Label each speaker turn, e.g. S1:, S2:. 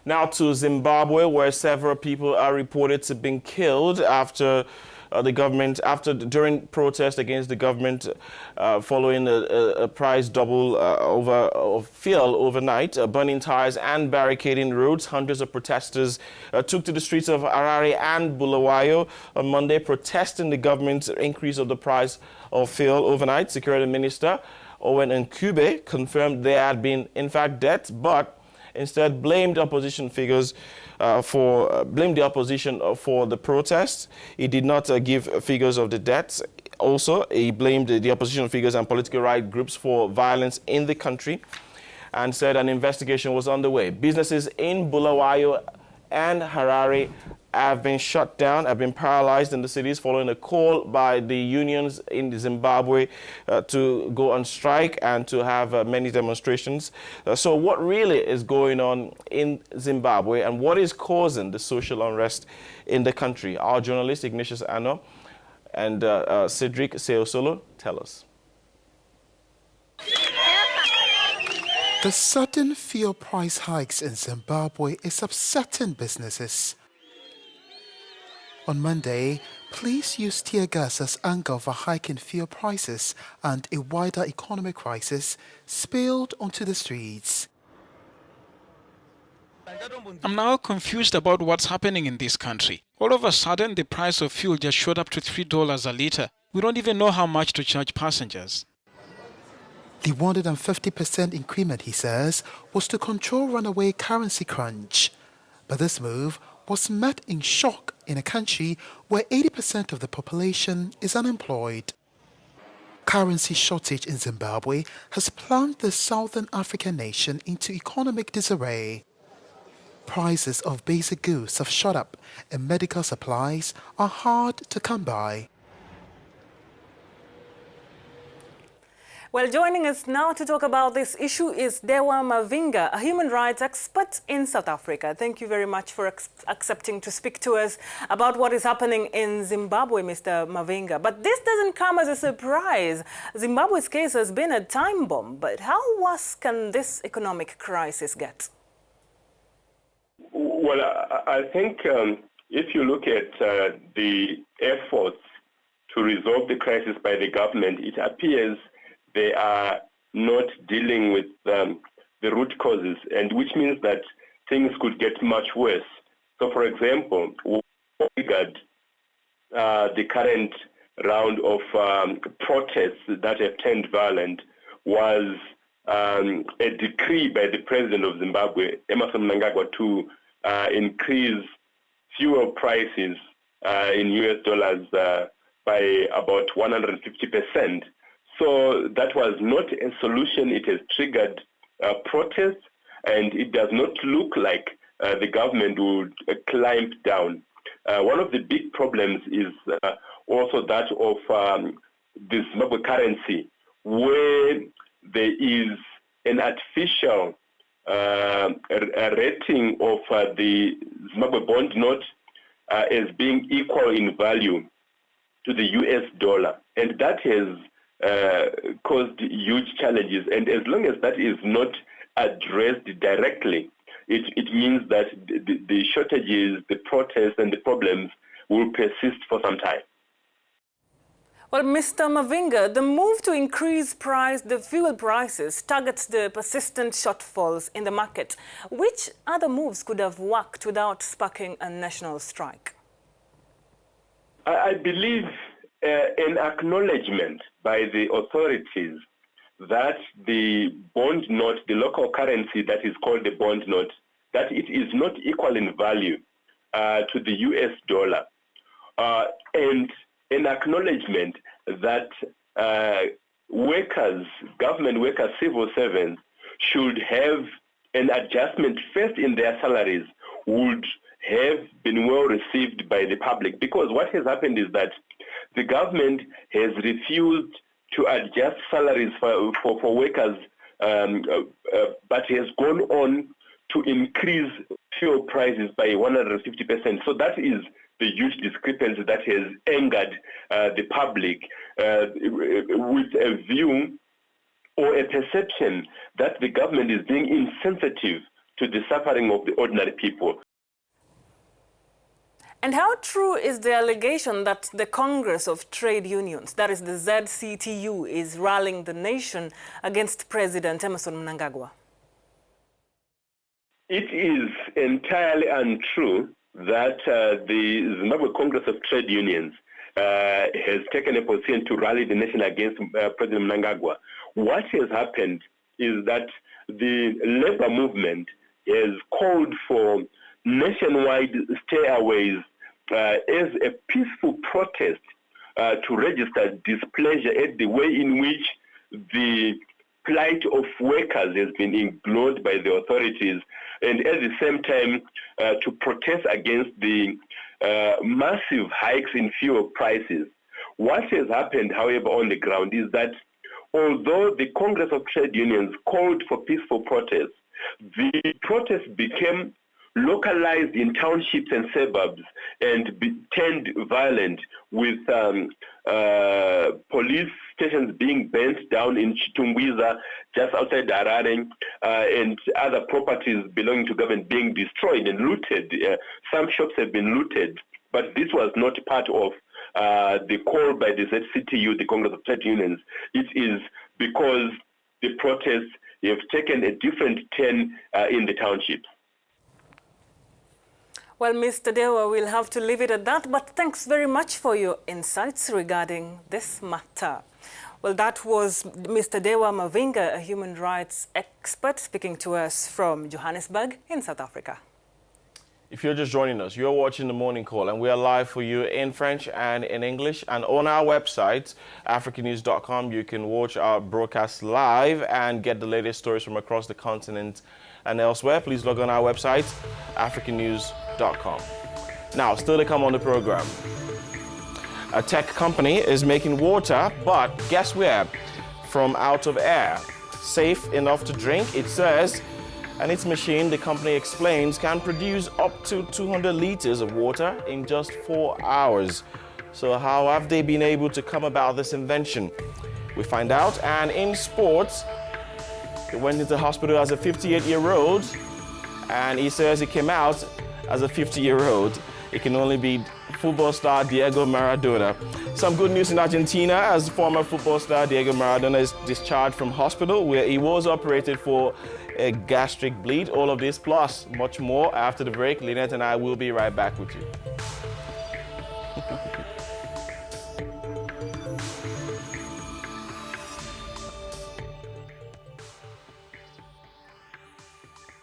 S1: Now to Zimbabwe, where several people are reported to have been killed after during protest against the government following a price double of fuel overnight, burning tires and barricading roads. Hundreds of protesters took to the streets of Harare and Bulawayo on Monday, protesting the government's increase of the price of fuel overnight. Security Minister Owen Ncube confirmed there had been, in fact, deaths, but instead blamed the opposition for the protests. He did not give figures of the deaths. Also, he blamed the opposition figures and political right groups for violence in the country and said an investigation was underway. Businesses in Bulawayo and Harare have been shut down, have been paralyzed in the cities following a call by the unions in Zimbabwe to go on strike and to have many demonstrations. So what really is going on in Zimbabwe and what is causing the social unrest in the country? Our journalists Ignatius Ano and Cedric Seosolo tell us.
S2: The sudden fuel price hikes in Zimbabwe is upsetting businesses. On Monday, police used tear gas as anger over hike in fuel prices and a wider economic crisis spilled onto the streets.
S3: I'm now confused about what's happening in this country. All of a sudden, the price of fuel just shot up to $3 a litre. We don't even know how much to charge passengers.
S2: The 150% increment, he says, was to control runaway currency crunch. But this move was met in shock in a country where 80% of the population is unemployed. Currency shortage in Zimbabwe has plunged the southern African nation into economic disarray. Prices of basic goods have shot up and medical supplies are hard to come by.
S4: Well, joining us now to talk about this issue is Dewa Mavinga, a human rights expert in South Africa. Thank you very much for accepting to speak to us about what is happening in Zimbabwe, Mr. Mavinga. But this doesn't come as a surprise. Zimbabwe's case has been a time bomb, but how worse can this economic crisis get?
S5: Well, I think if you look at the efforts to resolve the crisis by the government, it appears they are not dealing with the root causes, and which means that things could get much worse. So, for example, what triggered the current round of protests that have turned violent was a decree by the president of Zimbabwe, Emmerson Mnangagwa, to increase fuel prices in US dollars by about 150%. So that was not a solution. It has triggered protests, and it does not look like the government would climb down. One of the big problems is also that of the Zimbabwe currency, where there is an artificial rating of the Zimbabwe bond note as being equal in value to the US dollar. And that has caused huge challenges, and as long as that is not addressed directly, it means that the shortages, the protests, and the problems will persist for some time.
S4: Well, Mr. Mavinga, the move to increase the fuel prices targets the persistent shortfalls in the market. Which other moves could have worked without sparking a national strike?
S5: I believe an acknowledgement by the authorities that the bond note, the local currency that is called the bond note, that it is not equal in value to the US dollar, and an acknowledgement that workers, government workers, civil servants should have an adjustment first in their salaries would have been well received by the public. Because what has happened is that the government has refused to adjust salaries for workers, but has gone on to increase fuel prices by 150%. So that is the huge discrepancy that has angered the public with a view or a perception that the government is being insensitive to the suffering of the ordinary people.
S4: And how true is the allegation that the Congress of Trade Unions, that is the ZCTU, is rallying the nation against President Emmerson Mnangagwa?
S5: It is entirely untrue that the Zimbabwe Congress of Trade Unions has taken a position to rally the nation against President Mnangagwa. What has happened is that the labor movement has called for nationwide stayaways as a peaceful protest to register displeasure at the way in which the plight of workers has been ignored by the authorities, and at the same time to protest against the massive hikes in fuel prices. What has happened, however, on the ground is that although the Congress of Trade Unions called for peaceful protests, the protests became localized in townships and suburbs and turned violent, with police stations being burnt down in Chitungwiza, just outside Harare, and other properties belonging to government being destroyed and looted. Some shops have been looted, but this was not part of the call by the ZCTU, the Congress of Trade Unions. It is because the protests have taken a different turn in the townships.
S4: Well, Mr. Dewa, we'll have to leave it at that, but thanks very much for your insights regarding this matter. Well, that was Mr. Dewa Mavinga, a human rights expert, speaking to us from Johannesburg in South Africa.
S1: If you're just joining us, you're watching The Morning Call, and we are live for you in French and in English. And on our website, Africanews.com, you can watch our broadcast live and get the latest stories from across the continent and elsewhere. Please log on our website, Africanews.com. Now, still to come on the program. A tech company is making water, but guess where? From out of air. Safe enough to drink, it says. And its machine, the company explains, can produce up to 200 liters of water in just 4 hours. So how have they been able to come about this invention? We find out. And in sports, he went into hospital as a 58-year-old, and he says he came out as a 50-year-old. It can only be football star Diego Maradona. Some good news in Argentina, as former football star Diego Maradona is discharged from hospital where he was operated for a gastric bleed. All of this plus much more after the break. Lynette and I will be right back with you.